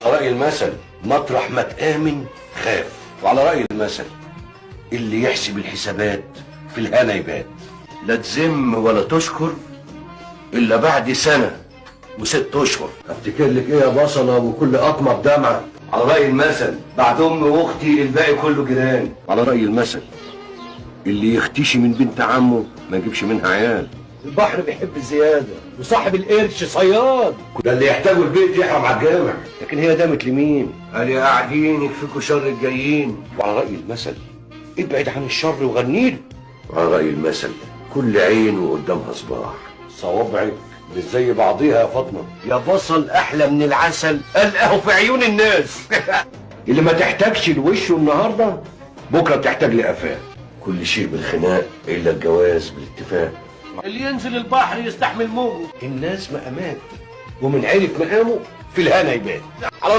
على رأي المثل مطرح ما تآمن خاف، وعلى رأي المثل اللي يحسب الحسابات في الهنا يبات. لا تذم ولا تشكر إلا بعد سنة و6 أشهر. افتكر لك إيه يا بصلة وكل قطمة بدمعة؟ على رأي المثل بعد أمي وأختي الباقي كله جيران. على رأي المثل اللي يختشي من بنت عمه ما يجيبش منها عيال. البحر بيحب الزيادة وصاحب القرش صياد. ده اللي يحتاجه البيت يحرم على الجامع. لكن هي دامت لمين؟ قال يا قاعدين يكفيكوا شر الجايين. وعلى رأي المثل ابعد عن الشر وغنيله. وعلى رأي المثل كل عين وقدامها صباح. صوابعك مش زي بعضيها يا فاطمة. يا بصل أحلى من العسل ألقاه في عيون الناس. اللي ما تحتاجش لوشه النهارده بكره بتحتاج لقفاه. كل شيء بالخناق الا الجواز بالاتفاق. اللي ينزل البحر يستحمل موجه. الناس مقامات ومن عرف مقامه في الهنا يبات. على